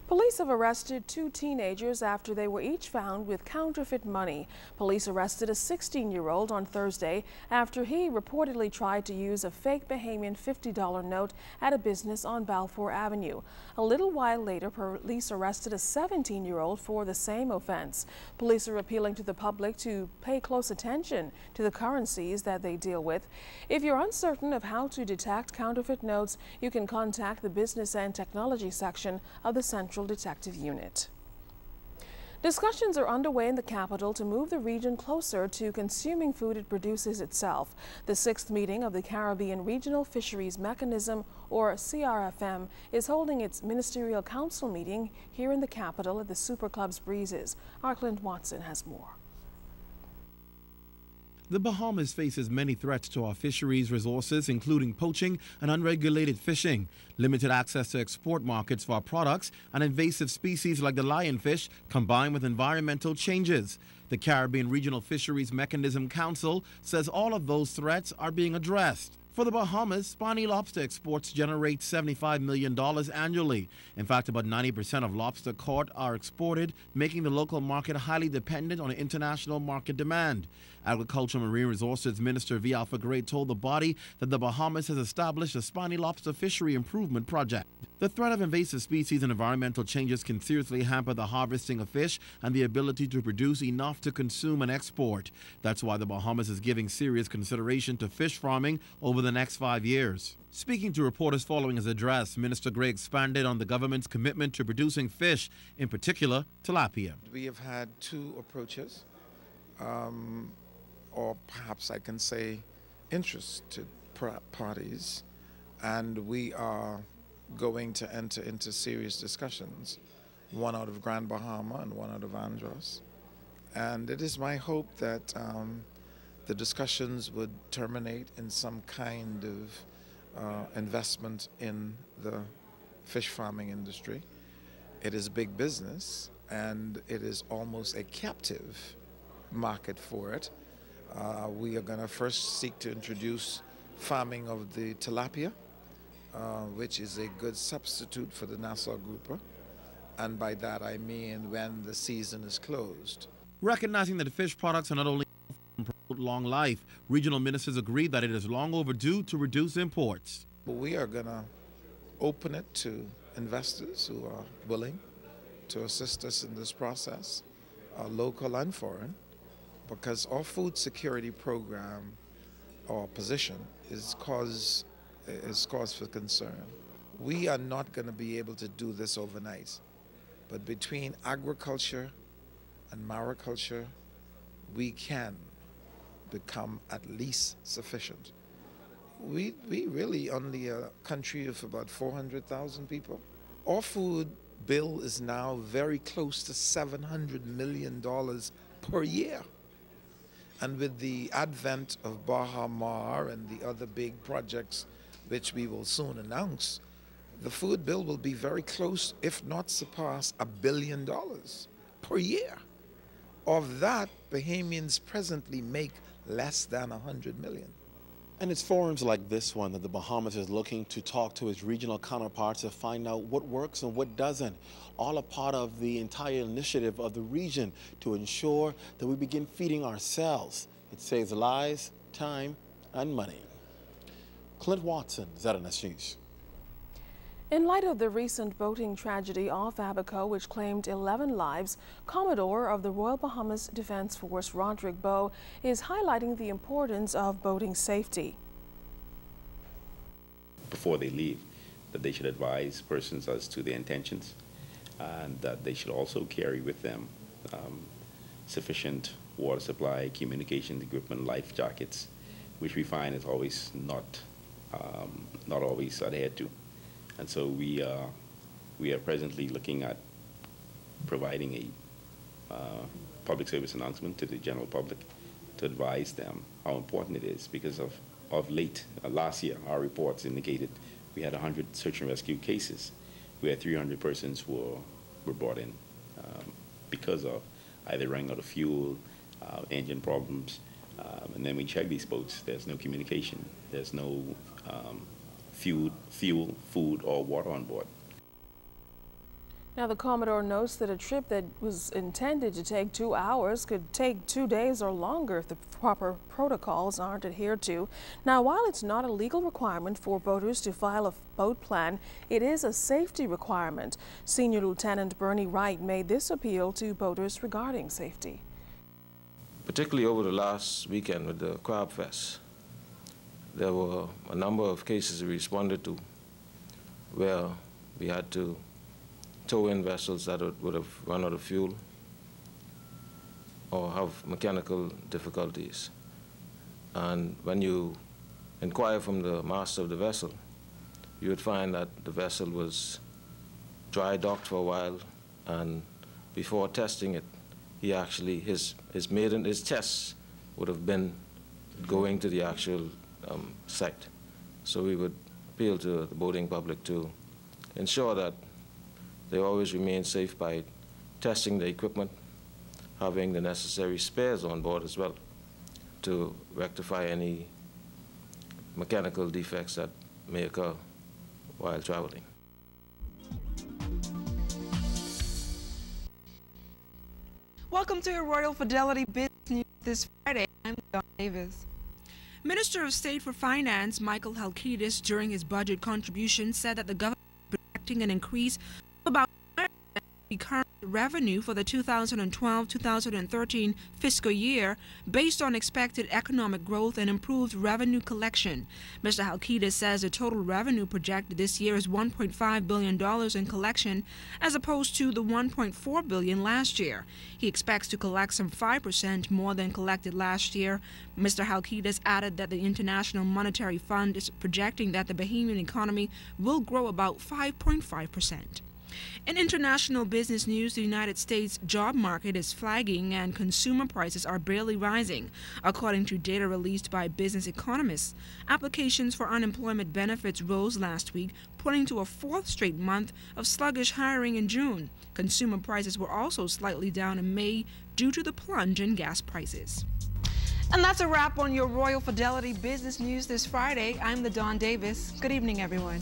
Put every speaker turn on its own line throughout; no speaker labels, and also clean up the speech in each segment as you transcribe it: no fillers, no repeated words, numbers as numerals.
Police have arrested two teenagers after they were each found with counterfeit money. Police arrested a 16-year-old on Thursday after he reportedly tried to use a fake Bahamian $50 note at a business on Balfour Avenue. A little while later, police arrested a 17-year-old for the same offense. Police are appealing to the public to pay close attention to the currencies that they deal with. If you're uncertain of how to detect counterfeit notes, you can contact the Business and Technology section of the Central Detective Unit. Discussions are underway in the capital to move the region closer to consuming food it produces itself. The 6th meeting of the Caribbean Regional Fisheries Mechanism, or CRFM, is holding its ministerial council meeting here in the capital at the Super Club's Breezes. Our Clint Watson has more.
The Bahamas faces many threats to our fisheries resources, including poaching and unregulated fishing, limited access to export markets for our products, and invasive species like the lionfish, combined with environmental changes. The Caribbean Regional Fisheries Mechanism Council says all of those threats are being addressed. For the Bahamas, spiny lobster exports generate $75 million annually. In fact, about 90% of lobster caught are exported, making the local market highly dependent on international market demand. Agriculture and Marine Resources Minister V. Alpha Gray told the body that the Bahamas has established a spiny lobster fishery improvement project. The threat of invasive species and environmental changes can seriously hamper the harvesting of fish and the ability to produce enough to consume and export. That's why the Bahamas is giving serious consideration to fish farming over the next 5 years. Speaking to reporters following his address, Minister Gray expanded on the government's commitment to producing fish, in particular tilapia.
We have had two approaches, or perhaps I can say interested parties, and we are going to enter into serious discussions, one out of Grand Bahama and one out of Andros. And it is my hope that the discussions would terminate in some kind of investment in the fish farming industry. It is big business, and it is almost a captive market for it. We are going to first seek to introduce farming of the tilapia, which is a good substitute for the Nassau grouper, and by that I mean when the season is closed.
Recognizing that the fish products are not only long life, regional ministers agreed that it is long overdue to reduce imports.
We are going to open it to investors who are willing to assist us in this process, local and foreign, because our food security program, our position, is cause for concern. We are not going to be able to do this overnight, but between agriculture and mariculture, we can become at least sufficient. We really only a country of about 400,000 people. Our food bill is now very close to $700 million per year. And with the advent of Baha Mar and the other big projects which we will soon announce, the food bill will be very close, if not surpass, $1 billion per year. Of that, Bahamians presently make less than 100 million.
And it's forums like this one that the Bahamas is looking to talk to its regional counterparts to find out what works and what doesn't. All a part of the entire initiative of the region to ensure that we begin feeding ourselves. It saves lives, time, and money. Clint Watson, ZNS News.
In light of the recent boating tragedy off Abaco, which claimed 11 lives, Commodore of the Royal Bahamas Defense Force Roderick Bowe is highlighting the importance of boating safety.
Before they leave, that they should advise persons as to their intentions, and that they should also carry with them sufficient water supply, communication equipment, life jackets, which we find is always not always adhered to. And so we are presently looking at providing a public service announcement to the general public to advise them how important it is, because of late, last year, our reports indicated we had 100 search and rescue cases where 300 persons were brought in because of either running out of fuel, engine problems, and then we check these boats, there's no communication, there's no fuel, food, or water on board.
Now, the Commodore notes that a trip that was intended to take 2 hours could take 2 days or longer if the proper protocols aren't adhered to. Now, while it's not a legal requirement for boaters to file a boat plan, it is a safety requirement. Senior Lieutenant Bernie Wright made this appeal to boaters regarding safety.
Particularly over the last weekend with the Crab Fest, there were a number of cases we responded to where we had to tow in vessels that would have run out of fuel or have mechanical difficulties. And when you inquire from the master of the vessel, you would find that the vessel was dry docked for a while, and before testing it, he actually, his tests would have been going to the actual site. So we would appeal to the boating public to ensure that they always remain safe by testing the equipment, having the necessary spares on board as well to rectify any mechanical defects that may occur while traveling.
Welcome to your Royal Fidelity Business News this Friday. I'm Don Davis. Minister of State for Finance Michael Halkitis, during his budget contribution, said that the government is projecting an increase of about 5% in the current revenue for the 2012-2013 fiscal year based on expected economic growth and improved revenue collection. Mr. Halkitis says the total revenue projected this year is $1.5 billion in collection as opposed to the $1.4 billion last year. He expects to collect some 5% more than collected last year. Mr. Halkitis added that the International Monetary Fund is projecting that the Bahamian economy will grow about 5.5%. In international business news, the United States job market is flagging and consumer prices are barely rising, according to data released by business economists. Applications for unemployment benefits rose last week, pointing to a fourth straight month of sluggish hiring in June. Consumer prices were also slightly down in May due to the plunge in gas prices. And that's a wrap on your Royal Fidelity Business News this Friday. I'm the Dawn Davis. Good evening, everyone.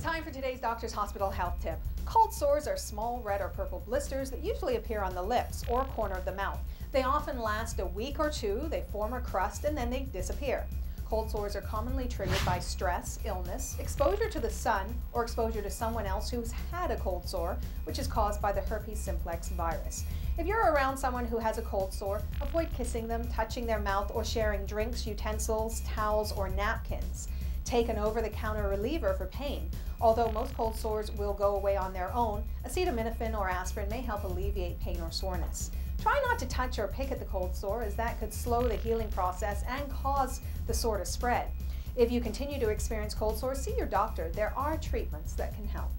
Time for today's Doctor's Hospital health tip. Cold sores are small red or purple blisters that usually appear on the lips or corner of the mouth. They often last a week or two, they form a crust, and then they disappear. Cold sores are commonly triggered by stress, illness, exposure to the sun, or exposure to someone else who's had a cold sore, which is caused by the herpes simplex virus. If you're around someone who has a cold sore, avoid kissing them, touching their mouth, or sharing drinks, utensils, towels, or napkins. Take an over-the-counter reliever for pain. Although most cold sores will go away on their own, acetaminophen or aspirin may help alleviate pain or soreness. Try not to touch or pick at the cold sore, as that could slow the healing process and cause the sore to spread. If you continue to experience cold sores, see your doctor. There are treatments that can help.